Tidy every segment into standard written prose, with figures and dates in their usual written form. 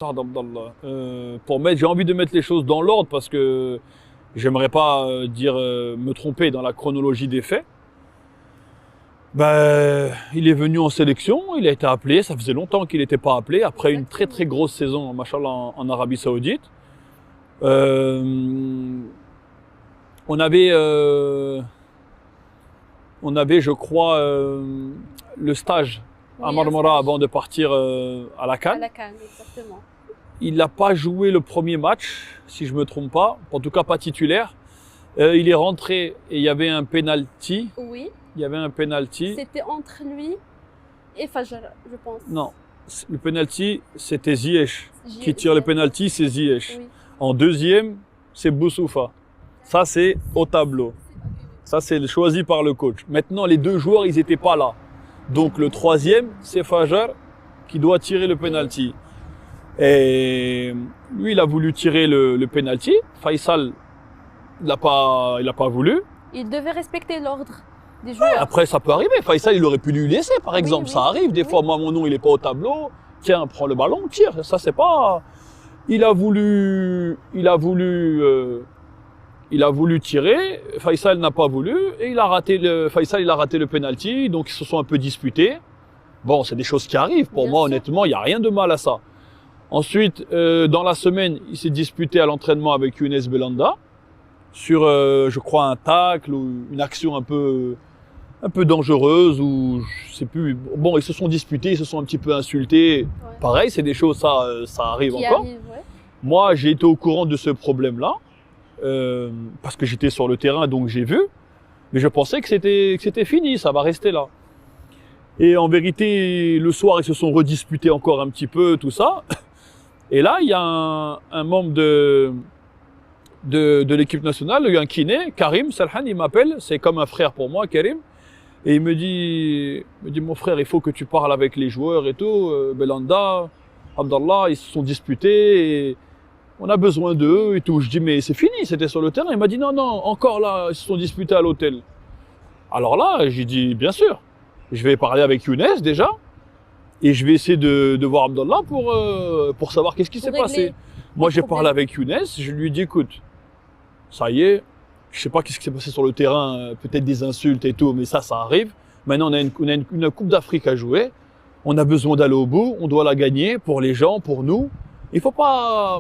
Abdallah. J'ai envie de mettre les choses dans l'ordre parce que j'aimerais pas me tromper dans la chronologie des faits. Il est venu en sélection, il a été appelé, ça faisait longtemps qu'il n'était pas appelé, après une très très grosse saison, machallah, en Arabie Saoudite. Euh, on avait, je crois, le stage à Marmara avant de partir à la CAN. À la CAN, exactement. Il n'a pas joué le premier match, si je me trompe pas, en tout cas pas titulaire. Il est rentré et il y avait un penalty. Oui. Il y avait un penalty. C'était entre lui et Fajr, je pense. Non, le penalty, c'était Ziyech. Qui tire le Ziyech. penalty, c'est Ziyech. Oui. En deuxième, c'est Boussoufa. Ça, c'est au tableau. Ça, c'est choisi par le coach. Maintenant, les deux joueurs, ils n'étaient pas là. Donc, le troisième, c'est Fajr qui doit tirer le penalty. Et lui, il a voulu tirer le penalty. Faisal, il n'a pas voulu. Il devait respecter l'ordre des joueurs. Après, ça peut arriver. Faisal, il aurait pu lui laisser, par exemple. Oui. Ça arrive. Des fois, moi, mon nom, il n'est pas au tableau. Tiens, prends le ballon, tire. Ça, c'est pas... Il a voulu tirer. Faisal n'a pas voulu. Et Faisal, il a raté le penalty. Donc, ils se sont un peu disputés. Bon, c'est des choses qui arrivent. Pour Bien moi, sûr. honnêtement, il n'y a rien de mal à ça. Ensuite, dans la semaine, il s'est disputé à l'entraînement avec Younes Belhanda sur, je crois, un tacle ou une action un peu dangereuse ou je sais plus. Bon, ils se sont disputés, ils se sont un petit peu insultés. Ouais. Pareil, c'est des choses, ça arrive Qui encore. arrive, ouais. Moi, j'ai été au courant de ce problème-là parce que j'étais sur le terrain, donc j'ai vu. Mais je pensais que c'était fini, ça va rester là. Et en vérité, le soir, ils se sont redisputés encore un petit peu, tout ça. Et là, il y a un membre de l'équipe nationale, un kiné, Karim Salhan, il m'appelle, c'est comme un frère pour moi, Karim. Et il me dit, mon frère, il faut que tu parles avec les joueurs et tout, Belhanda, Abdallah, ils se sont disputés, et on a besoin d'eux et tout. Je dis, mais c'est fini, c'était sur le terrain. Il m'a dit, non, encore là, ils se sont disputés à l'hôtel. Alors là, j'ai dit, bien sûr, je vais parler avec Younes déjà. Et je vais essayer de voir Abdallah pour savoir qu'est-ce qui s'est passé. Moi, j'ai parlé avec Younes, je lui ai dit, écoute, ça y est, je sais pas qu'est-ce qui s'est passé sur le terrain, peut-être des insultes et tout, mais ça arrive. Maintenant, on a une Coupe d'Afrique à jouer, on a besoin d'aller au bout, on doit la gagner pour les gens, pour nous. Il faut pas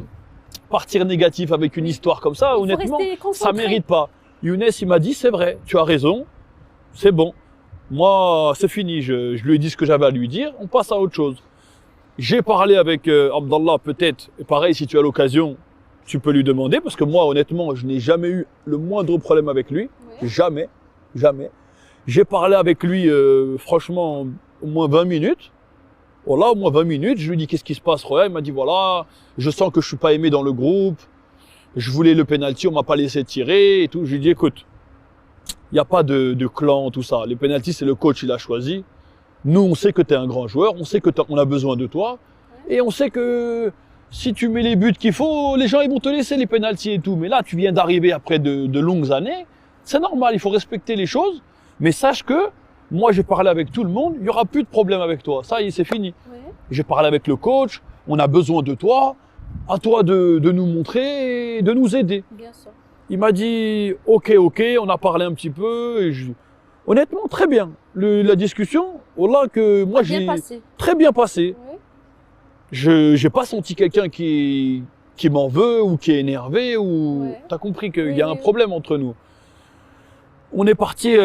partir négatif avec une histoire comme ça, honnêtement, ça mérite pas. Younes, il m'a dit, c'est vrai, tu as raison, c'est bon. Moi, c'est fini, je lui ai dit ce que j'avais à lui dire, on passe à autre chose. J'ai parlé avec Abdallah, peut-être, et pareil, si tu as l'occasion, tu peux lui demander, parce que moi, honnêtement, je n'ai jamais eu le moindre problème avec lui. Oui. Jamais. J'ai parlé avec lui, franchement, au moins 20 minutes. Voilà, au moins 20 minutes, je lui ai dit qu'est-ce qui se passe, Roya. Il m'a dit, voilà, je sens que je suis pas aimé dans le groupe, je voulais le penalty, on m'a pas laissé tirer et tout. Je lui ai dit, écoute, il n'y a pas de clan, tout ça. Les pénaltys, c'est le coach, il a choisi. Nous, on sait que tu es un grand joueur, on sait que on a besoin de toi. Et on sait que si tu mets les buts qu'il faut, les gens ils vont te laisser les pénaltys et tout. Mais là, tu viens d'arriver après de longues années. C'est normal, il faut respecter les choses. Mais sache que moi, j'ai parlé avec tout le monde, il n'y aura plus de problème avec toi. Ça y est, c'est fini. Oui. J'ai parlé avec le coach, on a besoin de toi. À toi de nous montrer et de nous aider. Bien sûr. Il m'a dit ok, on a parlé un petit peu. Et honnêtement, très bien. La discussion, voilà que moi Bien j'ai passé. très bien passé. Oui. Je n'ai pas senti quelqu'un qui m'en veut ou qui est énervé ou Ouais. t'as compris qu'il Oui, y a un oui. problème entre nous. On est parti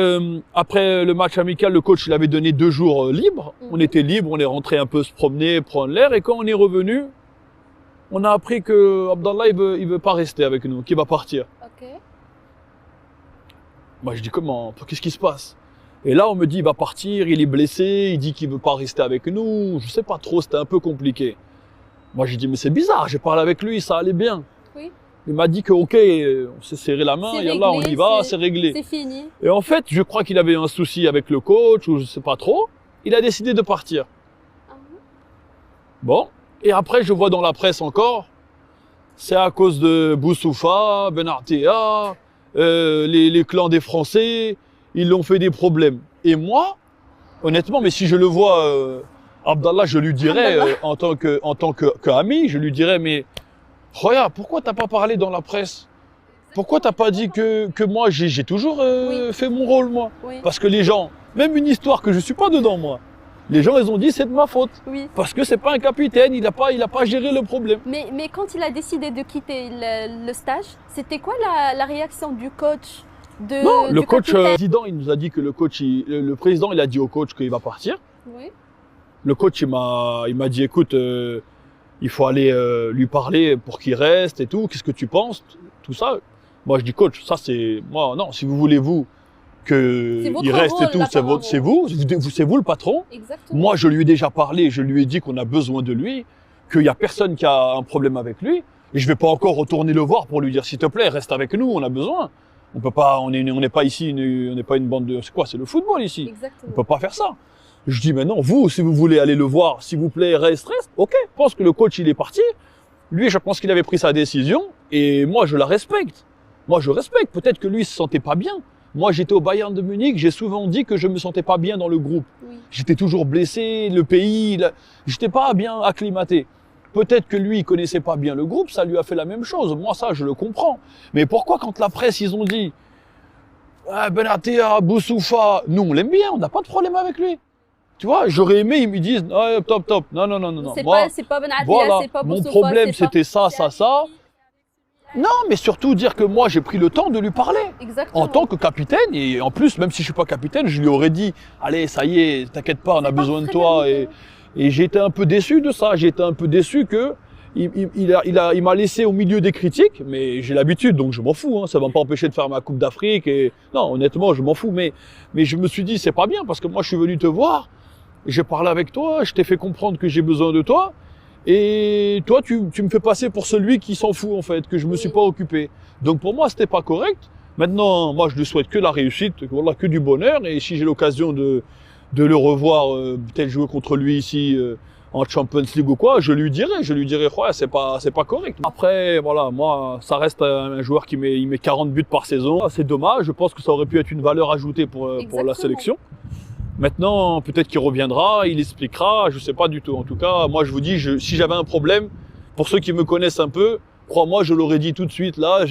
après le match amical. Le coach il avait donné 2 jours libres. Mhm. On était libre, on est rentré un peu se promener, prendre l'air. Et quand on est revenu, on a appris que Abdallah il veut pas rester avec nous, qu'il va partir. Ok. Moi, je dis comment? Qu'est-ce qui se passe? Et là, on me dit, il va partir, il est blessé, il dit qu'il veut pas rester avec nous. Je sais pas trop, c'était un peu compliqué. Moi, j'ai dit, mais c'est bizarre, j'ai parlé avec lui, ça allait bien. Oui. Il m'a dit que, ok, on s'est serré la main, C'est et là, on réglé, y va, c'est réglé. C'est fini. Et en fait, je crois qu'il avait un souci avec le coach, ou je sais pas trop. Il a décidé de partir. Ah, Bon. Et après, je vois dans la presse encore, c'est à cause de Boussoufa, Ben Artea, les clans des Français, ils l'ont fait des problèmes. Et moi, honnêtement, mais si je le vois Abdallah, je lui dirais, Abdallah. en tant que ami, je lui dirais, mais regarde, pourquoi t'as pas parlé dans la presse? Pourquoi t'as pas dit que moi, j'ai toujours Oui. fait mon rôle, moi? Oui, Parce que les gens, même une histoire que je suis pas dedans, moi, les gens, ils ont dit c'est de ma faute. oui. Parce que c'est pas un capitaine, il a pas géré le problème. Mais quand il a décidé de quitter le stage, c'était quoi la réaction du coach Non, le du coach, capitaine? président, il nous a dit que le président, il a dit au coach qu'il va partir. Oui, Le coach, il m'a dit, écoute, il faut aller lui parler pour qu'il reste et tout. Qu'est-ce que tu penses? Tout ça. Moi, je dis, coach, ça c'est, moi, non, si vous voulez, vous, C'est votre qu'il reste rôle, et tout, là, c'est apparemment. c'est vous le patron. exactement. Moi, je lui ai déjà parlé, je lui ai dit qu'on a besoin de lui, qu'il y a personne qui a un problème avec lui. Et je vais pas encore retourner le voir pour lui dire, s'il te plaît, reste avec nous, on a besoin. On peut pas, on n'est pas ici, on n'est pas une bande de, c'est quoi, c'est le football ici. On Exactement. peut pas faire ça. Je dis, mais non, vous, si vous voulez aller le voir, s'il vous plaît, reste. Ok. Je pense que le coach, il est parti. Lui, je pense qu'il avait pris sa décision. Et moi, je la respecte. Moi, je respecte. Peut-être que lui, il se sentait pas bien. Moi, j'étais au Bayern de Munich. J'ai souvent dit que je me sentais pas bien dans le groupe. Oui. J'étais toujours blessé, le pays, j'étais pas bien acclimaté. Peut-être que lui, il connaissait pas bien le groupe, ça lui a fait la même chose. Moi, ça, je le comprends. Mais pourquoi, quand la presse, ils ont dit, ah, Benatia, Boussoufa, nous, on l'aime bien, on n'a pas de problème avec lui. Tu vois, j'aurais aimé, ils me disent, ah, top, top. Non, non, non, non, non. C'est Moi, pas Benatia, voilà, c'est pas mon Boussoufa, problème, c'est pas- c'était ça, ça, ça. Non, mais surtout dire que moi, j'ai pris le temps de lui parler. Exactement. En tant que capitaine, et en plus, même si je suis pas capitaine, je lui aurais dit, allez, ça y est, t'inquiète pas, on a C'est besoin de pas toi. très bien. Et j'ai été un peu déçu de ça. J'ai été un peu déçu que il m'a laissé au milieu des critiques, mais j'ai l'habitude, donc je m'en fous. Hein, ça va pas empêcher de faire ma Coupe d'Afrique. Et non, honnêtement, je m'en fous. Mais je me suis dit, c'est pas bien parce que moi, je suis venu te voir, j'ai parlé avec toi, je t'ai fait comprendre que j'ai besoin de toi. Et toi, tu me fais passer pour celui qui s'en fout, en fait, que je me suis pas occupé. Donc pour moi, c'était pas correct. Maintenant, moi, je lui souhaite que la réussite, voilà, que du bonheur. Et si j'ai l'occasion de le revoir, peut-être jouer contre lui ici en Champions League ou quoi, je lui dirai, ouais, c'est pas correct. Après, voilà, moi, ça reste un joueur qui met 40 buts par saison. C'est dommage. Je pense que ça aurait pu être une valeur ajoutée pour la Exactement. sélection. Maintenant, peut-être qu'il reviendra, il expliquera, je sais pas du tout. En tout cas, moi, je vous dis, si j'avais un problème, pour ceux qui me connaissent un peu, crois-moi, je l'aurais dit tout de suite là.